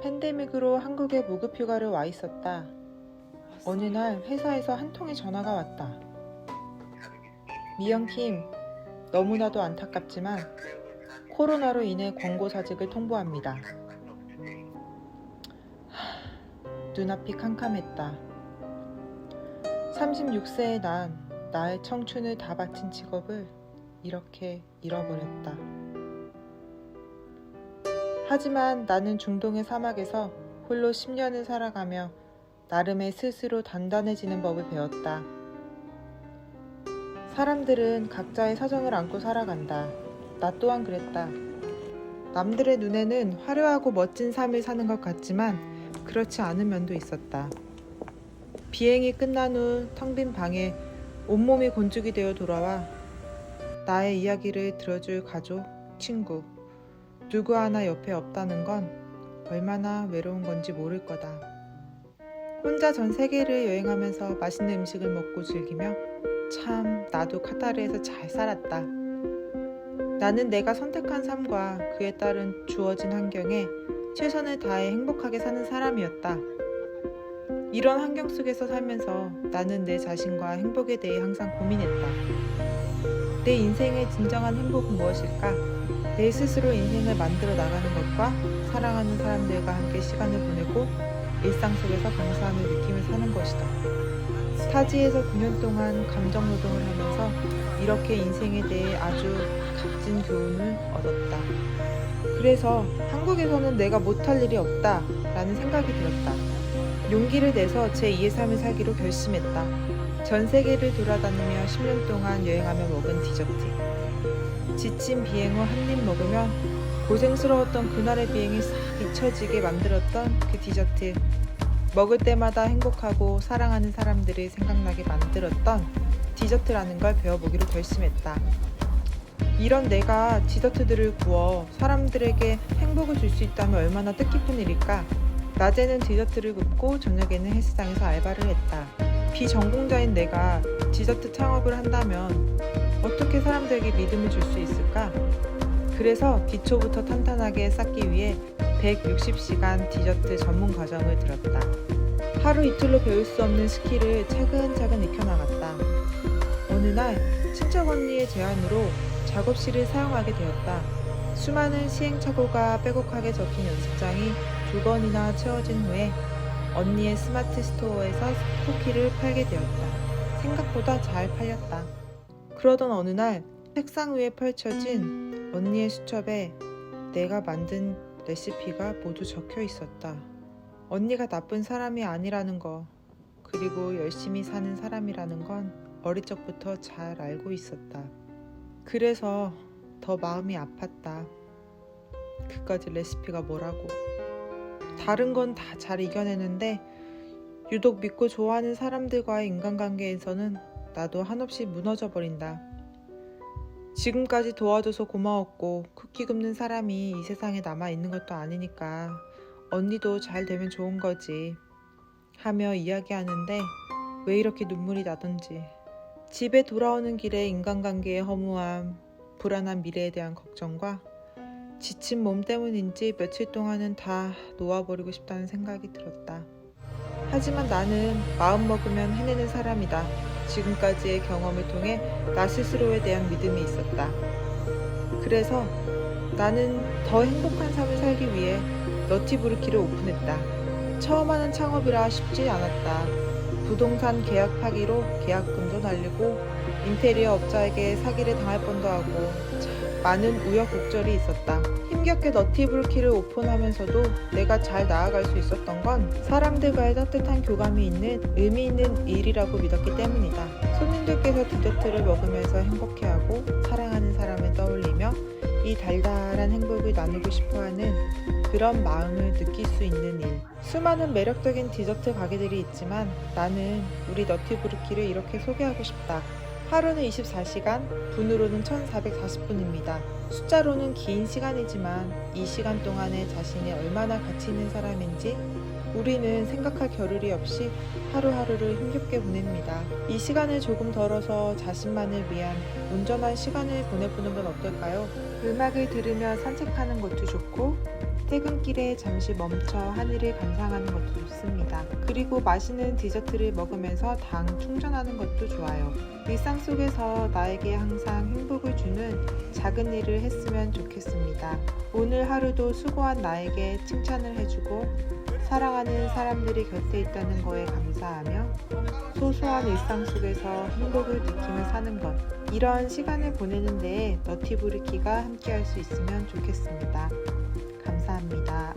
팬데믹으로 한국에 무급휴가를 와 있었다. 어느 날 회사에서 한 통의 전화가 왔다. 미영킴, 너무나도 안타깝지만 코로나로 인해 권고사직을 통보합니다. 눈앞이 캄캄했다. 36세의 나의 청춘을 다 바친 직업을 이렇게 잃어버렸다. 하지만 나는 중동의 사막에서 홀로 10년을 살아가며 나름의 스스로 단단해지는 법을 배웠다. 사람들은 각자의 사정을 안고 살아간다. 나 또한 그랬다. 남들의 눈에는 화려하고 멋진 삶을 사는 것 같지만 그렇지 않은 면도 있었다. 비행이 끝난 후 텅 빈 방에 온몸이 곤죽이 되어 돌아와 나의 이야기를 들어줄 가족, 친구, 누구 하나 옆에 없다는 건 얼마나 외로운 건지 모를 거다. 혼자 전 세계를 여행하면서 맛있는 음식을 먹고 즐기며 참 나도 카타르에서 잘 살았다. 나는 내가 선택한 삶과 그에 따른 주어진 환경에 최선을 다해 행복하게 사는 사람이었다. 이런 환경 속에서 살면서 나는 내 자신과 행복에 대해 항상 고민했다. 내 인생의 진정한 행복은 무엇일까? 내 스스로 인생을 만들어 나가는 것과 사랑하는 사람들과 함께 시간을 보내고 일상 속에서 감사함을 느끼며 사는 것이다. 타지에서 9년 동안 감정노동을 하면서 이렇게 인생에 대해 아주 값진 교훈을 얻었다. 그래서 한국에서는 내가 못할 일이 없다 라는 생각이 들었다. 용기를 내서 제2의 삶을 살기로 결심했다. 전 세계를 돌아다니며 10년 동안 여행하며 먹은 디저트. 지친 비행 후 한 입 먹으면 고생스러웠던 그날의 비행이 싹 잊혀지게 만들었던 그 디저트. 먹을 때마다 행복하고 사랑하는 사람들이 생각나게 만들었던 디저트라는 걸 배워보기로 결심했다. 이런 내가 디저트들을 구워 사람들에게 행복을 줄 수 있다면 얼마나 뜻깊은 일일까? 낮에는 디저트를 굽고 저녁에는 헬스장에서 알바를 했다. 비전공자인 내가 디저트 창업을 한다면 어떻게 사람들에게 믿음을 줄 수 있을까? 그래서 기초부터 탄탄하게 쌓기 위해 160시간 디저트 전문 과정을 들었다. 하루 이틀로 배울 수 없는 스킬을 차근차근 익혀나갔다. 어느 날 친척 언니의 제안으로 작업실을 사용하게 되었다. 수많은 시행착오가 빼곡하게 적힌 연습장이 2번이나 채워진 후에 언니의 스마트 스토어에서 쿠키를 팔게 되었다. 생각보다 잘 팔렸다. 그러던 어느 날 책상 위에 펼쳐진 언니의 수첩에 내가 만든 레시피가 모두 적혀 있었다. 언니가 나쁜 사람이 아니라는 거, 그리고 열심히 사는 사람이라는 건 어릴 적부터 잘 알고 있었다. 그래서 더 마음이 아팠다. 그까지 레시피가 뭐라고. 다른 건 다 잘 이겨내는데 유독 믿고 좋아하는 사람들과의 인간관계에서는 나도 한없이 무너져 버린다. 지금까지 도와줘서 고마웠고 쿠키 굽는 사람이 이 세상에 남아있는 것도 아니니까 언니도 잘 되면 좋은 거지 하며 이야기하는데 왜 이렇게 눈물이 나던지. 집에 돌아오는 길에 인간관계의 허무함, 불안한 미래에 대한 걱정과 지친 몸 때문인지 며칠 동안은 다 놓아버리고 싶다는 생각이 들었다. 하지만 나는 마음 먹으면 해내는 사람이다. 지금까지의 경험을 통해 나 스스로에 대한 믿음이 있었다. 그래서 나는 더 행복한 삶을 살기 위해 너티브루키를 오픈했다. 처음 하는 창업이라 쉽지 않았다. 부동산 계약 파기로 계약금도 날리고 인테리어 업자에게 사기를 당할 뻔도 하고 많은 우여곡절이 있었다. 힘겹게 너티브루키를 오픈하면서도 내가 잘 나아갈 수 있었던 건 사람들과의 따뜻한 교감이 있는 의미 있는 일이라고 믿었기 때문이다. 손님들께서 디저트를 먹으면서 행복해하고 사랑하는 사람을 떠올리며 이 달달한 행복을 나누고 싶어하는 그런 마음을 느낄 수 있는 일. 수많은 매력적인 디저트 가게들이 있지만 나는 우리 너티브루키를 이렇게 소개하고 싶다. 하루는 24시간, 분으로는 1440분입니다. 숫자로는 긴 시간이지만 이 시간 동안에 자신이 얼마나 가치 있는 사람인지 우리는 생각할 겨를이 없이 하루하루를 힘겹게 보냅니다. 이 시간을 조금 덜어서 자신만을 위한 온전한 시간을 보내보는 건 어떨까요? 음악을 들으며 산책하는 것도 좋고 퇴근길에 잠시 멈춰 하늘을 감상하는 것도 좋습니다. 그리고 맛있는 디저트를 먹으면서 당 충전하는 것도 좋아요. 일상 속에서 나에게 항상 행복을 주는 작은 일을 했으면 좋겠습니다. 오늘 하루도 수고한 나에게 칭찬을 해주고 사랑하는 사람들이 곁에 있다는 거에 감사하며 소소한 일상 속에서 행복을 느끼며 사는 것, 이런 시간을 보내는 데에 너티브리키가 함께할 수 있으면 좋겠습니다. 감사합니다.